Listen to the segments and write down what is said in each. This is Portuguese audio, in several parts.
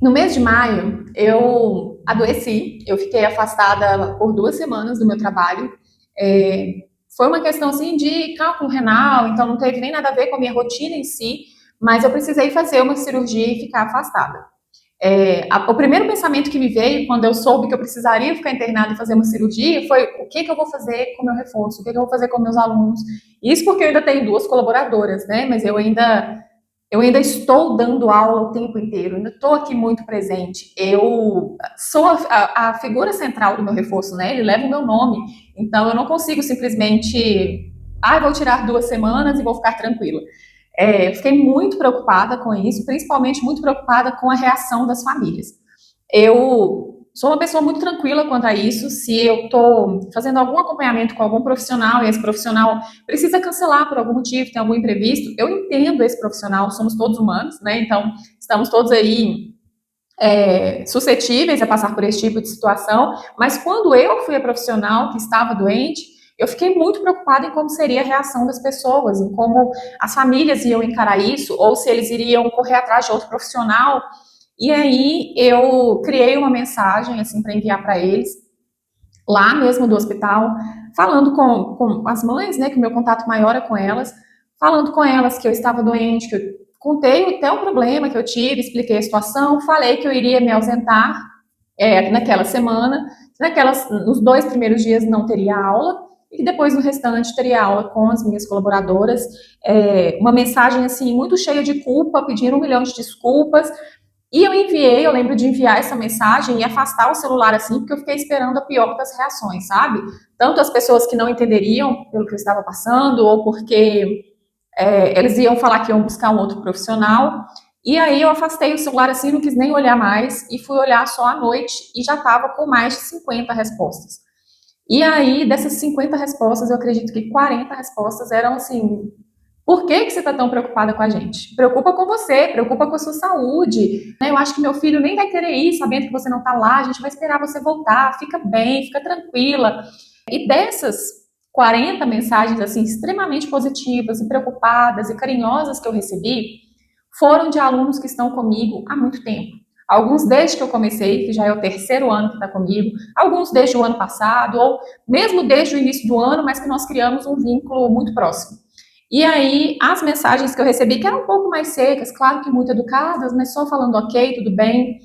No mês de maio, eu adoeci, eu fiquei afastada por 2 semanas do meu trabalho. É, Foi uma questão assim de cálculo renal, então não teve nem nada a ver com a minha rotina em si, mas eu precisei fazer uma cirurgia e ficar afastada. O primeiro pensamento que me veio quando eu soube que eu precisaria ficar internada e fazer uma cirurgia foi o que, que eu vou fazer com o meu reforço, o que, que eu vou fazer com meus alunos. Isso porque eu ainda tenho duas colaboradoras, né? Mas eu ainda estou dando aula o tempo inteiro, ainda estou aqui muito presente. Eu sou a figura central do meu reforço, né? Ele leva o meu nome. Então, eu não consigo simplesmente, vou tirar 2 semanas e vou ficar tranquila. Eu fiquei muito preocupada com isso, principalmente muito preocupada com a reação das famílias. Eu sou uma pessoa muito tranquila quanto a isso. Se eu estou fazendo algum acompanhamento com algum profissional e esse profissional precisa cancelar por algum motivo, tem algum imprevisto, eu entendo esse profissional, somos todos humanos, né? Então, estamos todos aí suscetíveis a passar por esse tipo de situação. Mas quando eu fui a profissional que estava doente, eu fiquei muito preocupada em como seria a reação das pessoas, em como as famílias iam encarar isso, ou se eles iriam correr atrás de outro profissional. E aí eu criei uma mensagem assim para enviar para eles, lá mesmo do hospital, falando com as mães, né, que o meu contato maior é com elas, falando com elas que eu estava doente, que eu contei até o problema que eu tive, expliquei a situação, falei que eu iria me ausentar naquela semana, nos 2 primeiros dias não teria aula, e que depois no restante teria aula com as minhas colaboradoras. Uma mensagem assim muito cheia de culpa, pedindo 1 milhão de desculpas, e eu lembro de enviar essa mensagem e afastar o celular assim, porque eu fiquei esperando a pior das reações, sabe? Tanto as pessoas que não entenderiam pelo que eu estava passando, ou porque eles iam falar que iam buscar um outro profissional. E aí eu afastei o celular assim, não quis nem olhar mais, e fui olhar só à noite, e já estava com mais de 50 respostas. E aí, dessas 50 respostas, eu acredito que 40 respostas eram assim: por que, que você está tão preocupada com a gente? Preocupa com você, preocupa com a sua saúde. Né? Eu acho que meu filho nem vai querer ir sabendo que você não está lá, a gente vai esperar você voltar, fica bem, fica tranquila. E dessas 40 mensagens assim extremamente positivas e preocupadas e carinhosas que eu recebi, foram de alunos que estão comigo há muito tempo. Alguns desde que eu comecei, que já é o terceiro ano que está comigo, alguns desde o ano passado, ou mesmo desde o início do ano, mas que nós criamos um vínculo muito próximo. E aí, as mensagens que eu recebi, que eram um pouco mais secas, claro que muito educadas, mas só falando ok, tudo bem,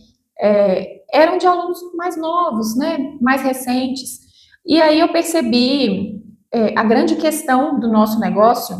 eram de alunos mais novos, né, mais recentes. E aí eu percebi a grande questão do nosso negócio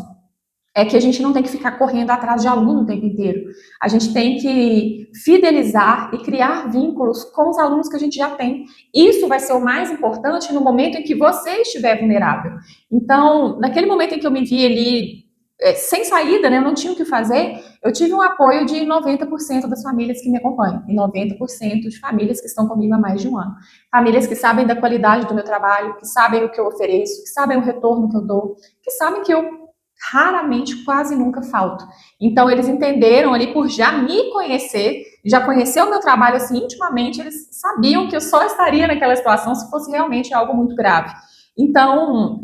é que a gente não tem que ficar correndo atrás de aluno o tempo inteiro. A gente tem que fidelizar e criar vínculos com os alunos que a gente já tem. Isso vai ser o mais importante no momento em que você estiver vulnerável. Então, naquele momento em que eu me vi ali sem saída, né, eu não tinha o que fazer, eu tive um apoio de 90% das famílias que me acompanham, e 90% de famílias que estão comigo há mais de um ano. Famílias que sabem da qualidade do meu trabalho, que sabem o que eu ofereço, que sabem o retorno que eu dou, que sabem que eu raramente, quase nunca falto. Então, eles entenderam ali, por já me conhecer, já conhecer o meu trabalho assim intimamente, eles sabiam que eu só estaria naquela situação se fosse realmente algo muito grave. Então,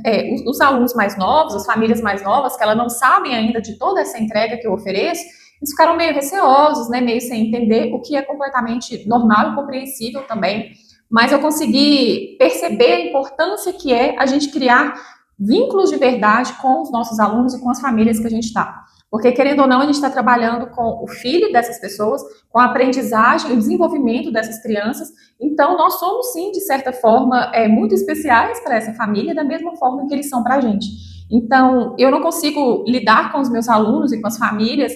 os alunos mais novos, as famílias mais novas, que elas não sabem ainda de toda essa entrega que eu ofereço, eles ficaram meio receosos, né, meio sem entender, o que é completamente normal e compreensível também. Mas eu consegui perceber a importância que é a gente criar vínculos de verdade com os nossos alunos e com as famílias que a gente está. Porque, querendo ou não, a gente está trabalhando com o filho dessas pessoas, com a aprendizagem e o desenvolvimento dessas crianças. Então, nós somos, sim, de certa forma, muito especiais para essa família, da mesma forma que eles são para a gente. Então, eu não consigo lidar com os meus alunos e com as famílias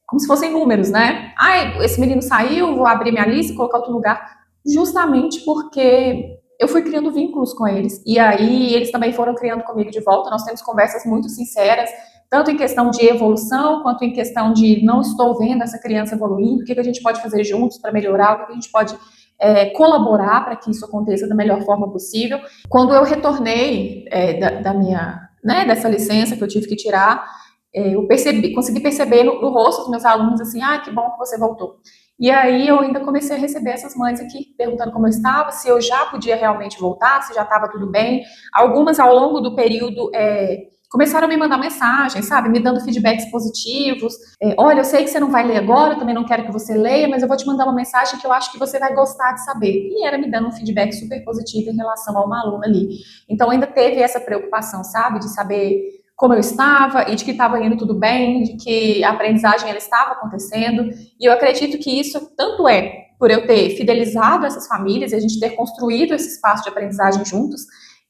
como se fossem números, né? Esse menino saiu, vou abrir minha lista e colocar outro lugar. Justamente porque eu fui criando vínculos com eles. E aí eles também foram criando comigo de volta. Nós temos conversas muito sinceras, tanto em questão de evolução, quanto em questão de não estou vendo essa criança evoluindo, o que a gente pode fazer juntos para melhorar, o que a gente pode colaborar para que isso aconteça da melhor forma possível. Quando eu retornei da minha, né, dessa licença que eu tive que tirar, eu consegui perceber no rosto dos meus alunos assim, que bom que você voltou. E aí eu ainda comecei a receber essas mães aqui perguntando como eu estava, se eu já podia realmente voltar, se já estava tudo bem. Algumas ao longo do período começaram a me mandar mensagens, sabe, me dando feedbacks positivos. Olha, eu sei que você não vai ler agora, eu também não quero que você leia, mas eu vou te mandar uma mensagem que eu acho que você vai gostar de saber. E era me dando um feedback super positivo em relação a uma aluna ali. Então ainda teve essa preocupação, sabe, de saber como eu estava e de que estava indo tudo bem, de que a aprendizagem ela estava acontecendo. E eu acredito que isso tanto é por eu ter fidelizado essas famílias e a gente ter construído esse espaço de aprendizagem juntos,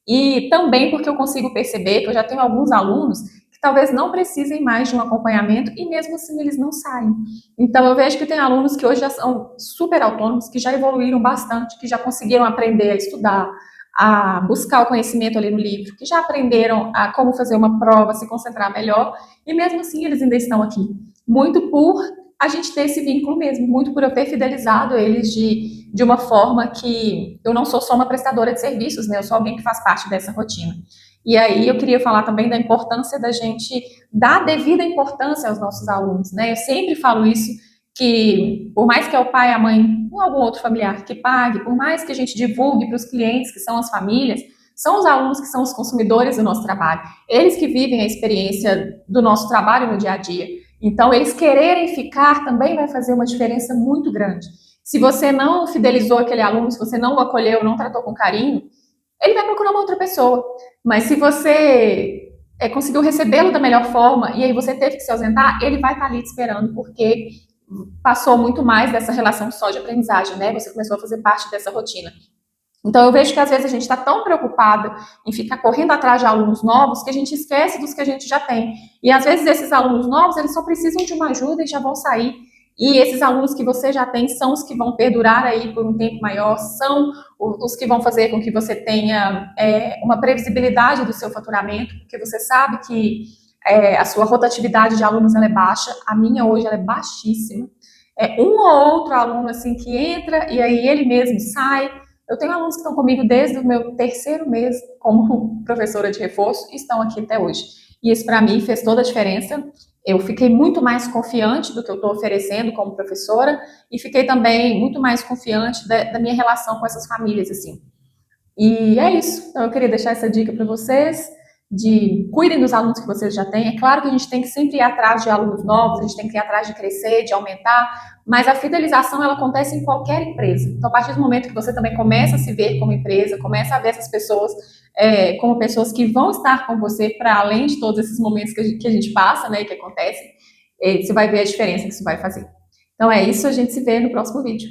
e também porque eu consigo perceber que eu já tenho alguns alunos que talvez não precisem mais de um acompanhamento e mesmo assim eles não saem. Então eu vejo que tem alunos que hoje já são super autônomos, que já evoluíram bastante, que já conseguiram aprender a estudar, a buscar o conhecimento ali no livro, que já aprenderam a como fazer uma prova, se concentrar melhor, e mesmo assim eles ainda estão aqui. Muito por a gente ter esse vínculo mesmo, muito por eu ter fidelizado eles de uma forma que eu não sou só uma prestadora de serviços, né? Eu sou alguém que faz parte dessa rotina. E aí eu queria falar também da importância da gente dar devida importância aos nossos alunos, né? Eu sempre falo isso, que por mais que é o pai, a mãe ou algum outro familiar que pague, por mais que a gente divulgue para os clientes, que são as famílias, são os alunos que são os consumidores do nosso trabalho. Eles que vivem a experiência do nosso trabalho no dia a dia. Então, eles quererem ficar também vai fazer uma diferença muito grande. Se você não fidelizou aquele aluno, se você não o acolheu, não tratou com carinho, ele vai procurar uma outra pessoa. Mas se você conseguiu recebê-lo da melhor forma e aí você teve que se ausentar, ele vai estar ali te esperando, porque passou muito mais dessa relação só de aprendizagem, né? Você começou a fazer parte dessa rotina. Então, eu vejo que às vezes a gente está tão preocupado em ficar correndo atrás de alunos novos que a gente esquece dos que a gente já tem. E às vezes esses alunos novos, eles só precisam de uma ajuda e já vão sair. E esses alunos que você já tem são os que vão perdurar aí por um tempo maior, são os que vão fazer com que você tenha uma previsibilidade do seu faturamento, porque você sabe que a sua rotatividade de alunos ela é baixa, a minha hoje ela é baixíssima. Um ou outro aluno assim que entra e aí ele mesmo sai. Eu tenho alunos que estão comigo desde o meu terceiro mês como professora de reforço e estão aqui até hoje. E isso para mim fez toda a diferença. Eu fiquei muito mais confiante do que eu estou oferecendo como professora e fiquei também muito mais confiante da minha relação com essas famílias, assim. E é isso. Então eu queria deixar essa dica para vocês de cuidem dos alunos que vocês já têm. É claro que a gente tem que sempre ir atrás de alunos novos, a gente tem que ir atrás de crescer, de aumentar, mas a fidelização ela acontece em qualquer empresa. Então, a partir do momento que você também começa a se ver como empresa, começa a ver essas pessoas como pessoas que vão estar com você para além de todos esses momentos que a gente passa, né, e que acontecem, você vai ver a diferença que isso vai fazer. Então é isso, a gente se vê no próximo vídeo.